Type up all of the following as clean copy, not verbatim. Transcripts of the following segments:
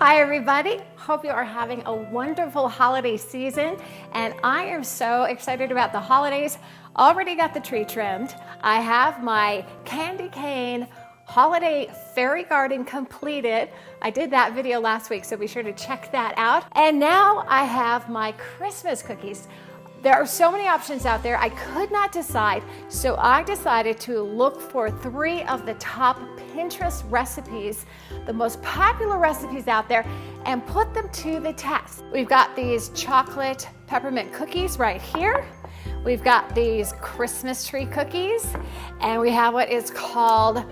Hi everybody, hope you are having a wonderful holiday season, and I am so excited about the holidays. Already got the tree trimmed. I have my candy cane holiday fairy garden completed. I did that video last week, so be sure to check that out. And now I have my Christmas cookies. There are so many options out there. I could not decide, so I decided to look for 3 of the top Pinterest recipes, the most popular recipes out there, and put them to the test. We've got these chocolate peppermint cookies right here. We've got these Christmas tree cookies, and we have what is called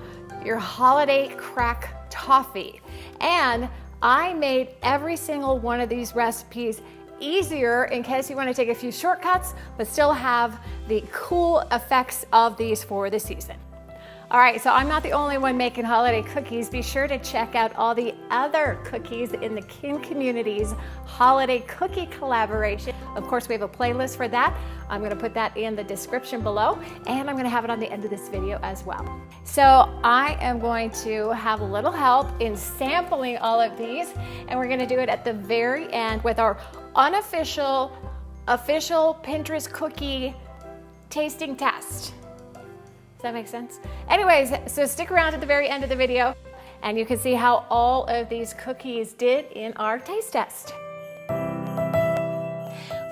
your holiday crack toffee. And I made every single one of these recipes easier in case you want to take a few shortcuts, but still have the cool effects of these for the season. All right, so I'm not the only one making holiday cookies. Be sure to check out all the other cookies in the Kin Community's holiday cookie collaboration. Of course, we have a playlist for that. I'm going to put that in the description below, and I'm going to have it on the end of this video as well. So I am going to have a little help in sampling all of these, and we're going to do it at the very end with our unofficial, official Pinterest cookie tasting test. Does that make sense? Anyways, so stick around at the very end of the video and you can see how all of these cookies did in our taste test.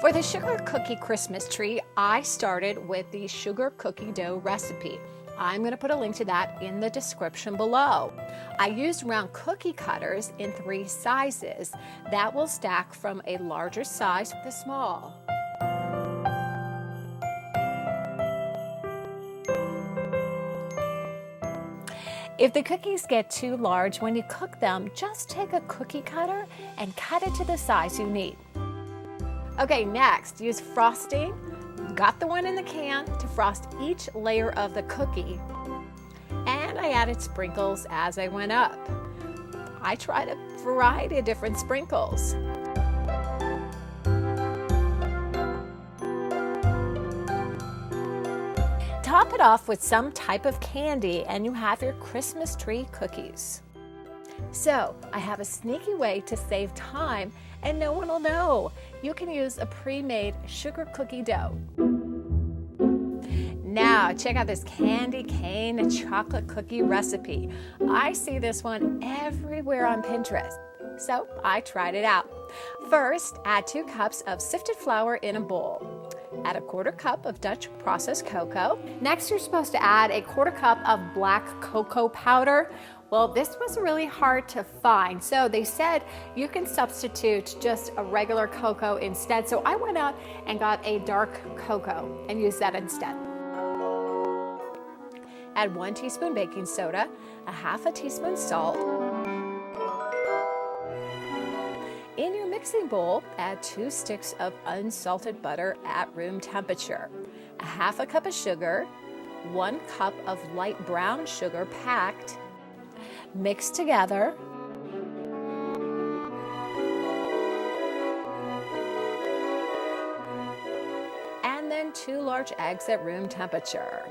For the sugar cookie Christmas tree, I started with the sugar cookie dough recipe. I'm going to put a link to that in the description below. I used round cookie cutters in 3 sizes that will stack from a larger size to small. If the cookies get too large when you cook them, just take a cookie cutter and cut it to the size you need. Okay, next, use frosting. Got the one in the can to frost each layer of the cookie. And I added sprinkles as I went up. I tried a variety of different sprinkles. Top it off with some type of candy and you have your Christmas tree cookies. So I have a sneaky way to save time and no one will know. You can use a pre-made sugar cookie dough. Now check out this candy cane chocolate cookie recipe. I see this one everywhere on Pinterest, so I tried it out. First, add 2 cups of sifted flour in a bowl. Add a 1/4 cup of Dutch processed cocoa. Next, you're supposed to add a 1/4 cup of black cocoa powder. Well, this was really hard to find, so they said you can substitute just a regular cocoa instead. So I went out and got a dark cocoa and used that instead. Add 1 teaspoon baking soda, a 1/2 teaspoon salt. In your mixing bowl, add 2 sticks of unsalted butter at room temperature, a 1/2 cup of sugar, 1 cup of light brown sugar packed. Mix together. And then 2 large eggs at room temperature.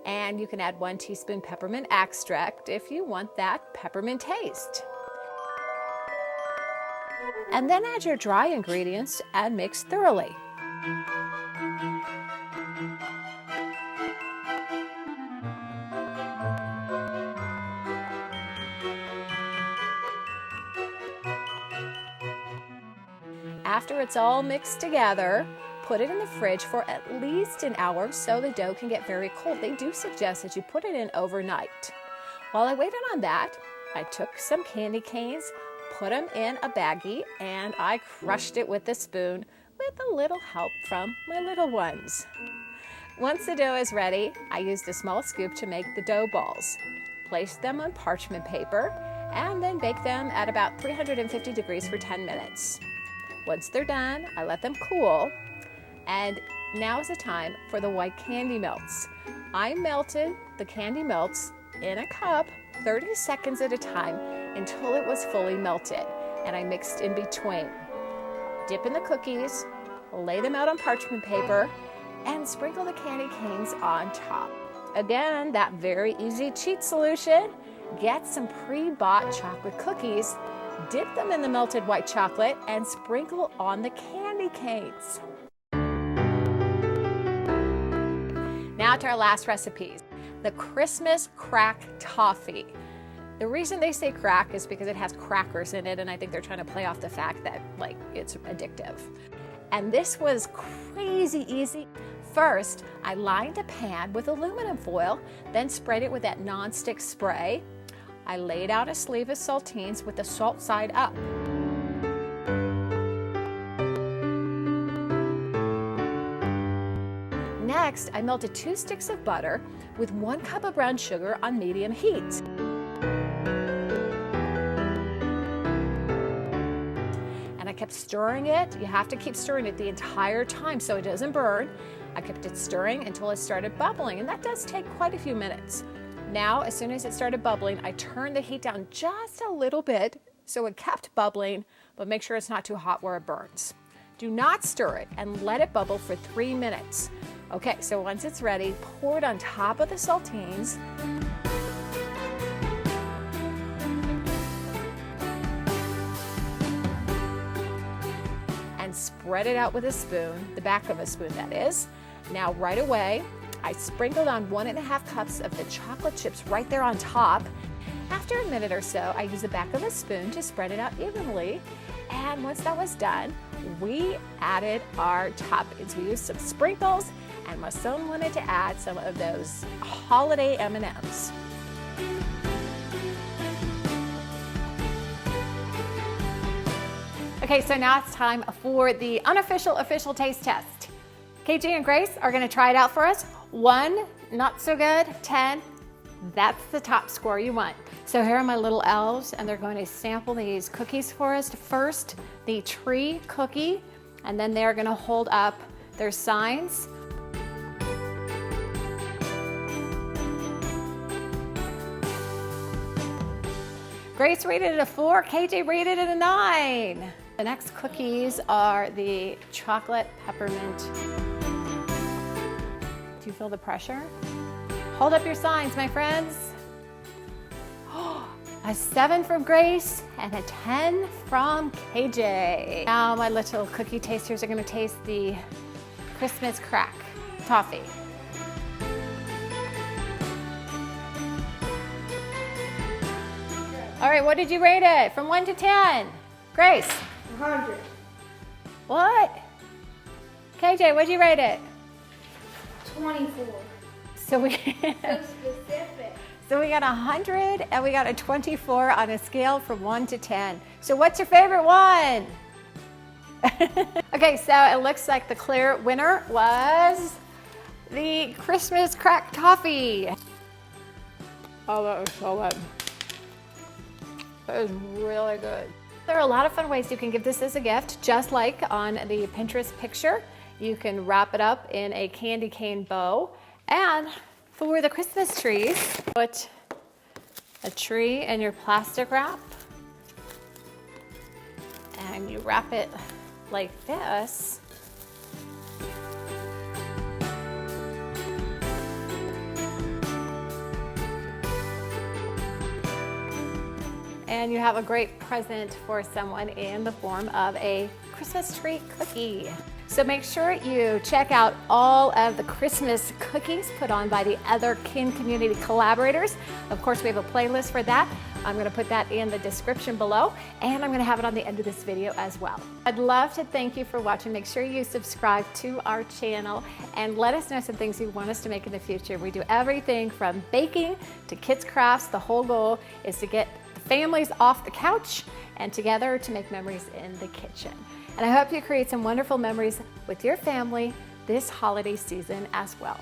And you can add 1 teaspoon peppermint extract if you want that peppermint taste. And then add your dry ingredients and mix thoroughly. After it's all mixed together, put it in the fridge for at least an hour so the dough can get very cold. They do suggest that you put it in overnight. While I waited on that, I took some candy canes, put them in a baggie, and I crushed it with a spoon with a little help from my little ones. Once the dough is ready, I used a small scoop to make the dough balls. Place them on parchment paper and then bake them at about 350 degrees for 10 minutes. Once they're done, I let them cool. And now is the time for the white candy melts. I melted the candy melts in a cup 30 seconds at a time until it was fully melted, and I mixed in between. Dip in the cookies, lay them out on parchment paper, and sprinkle the candy canes on top. Again, that very easy cheat solution. Get some pre-bought chocolate cookies Dip them in the melted white chocolate and sprinkle on the candy canes. Now to our last recipes, the Christmas crack toffee. The reason they say crack is because it has crackers in it, and I think they're trying to play off the fact that it's addictive. And this was crazy easy. First, I lined a pan with aluminum foil, then sprayed it with that non-stick spray. I laid out a sleeve of saltines with the salt side up. Next, I melted 2 sticks of butter with 1 cup of brown sugar on medium heat. And I kept stirring it. You have to keep stirring it the entire time so it doesn't burn. I kept it stirring until it started bubbling, and that does take quite a few minutes. Now, as soon as it started bubbling, I turned the heat down just a little bit so it kept bubbling, but make sure it's not too hot where it burns. Do not stir it and let it bubble for 3 minutes. Okay, so once it's ready, pour it on top of the saltines. And spread it out with a spoon, the back of a spoon that is. Now right away, I sprinkled on 1.5 cups of the chocolate chips right there on top. After a minute or so, I used the back of a spoon to spread it out evenly. And once that was done, we added our toppings. We used some sprinkles, and my son wanted to add some of those holiday M&Ms. Okay, so now it's time for the unofficial official taste test. KJ and Grace are gonna try it out for us. 1, not so good, 10, that's the top score you want. So here are my little elves, and they're going to sample these cookies for us. First, the tree cookie, and then they're gonna hold up their signs. Grace rated it a 4, KJ rated it a 9. The next cookies are the chocolate peppermint. Do you feel the pressure? Hold up your signs, my friends. A 7 from Grace and a 10 from KJ. Now my little cookie tasters are gonna taste the Christmas crack toffee. All right, what did you rate it from 1 to 10? Grace? 100. What? KJ, what'd you rate it? 24. So we So specific. So we got 100 and we got a 24 on a scale from 1 to 10. So what's your favorite one? Okay, so it looks like the clear winner was the Christmas crack toffee. Oh, that was so good. That was really good. There are a lot of fun ways you can give this as a gift, just like on the Pinterest picture. You can wrap it up in a candy cane bow. And for the Christmas trees, put a tree in your plastic wrap. And you wrap it like this. And you have a great present for someone in the form of a Christmas tree cookie. So make sure you check out all of the Christmas cookies put on by the other Kin community collaborators. Of course, we have a playlist for that. I'm gonna put that in the description below, and I'm gonna have it on the end of this video as well. I'd love to thank you for watching. Make sure you subscribe to our channel and let us know some things you want us to make in the future. We do everything from baking to kids crafts. The whole goal is to get the families off the couch and together to make memories in the kitchen. And I hope you create some wonderful memories with your family this holiday season as well.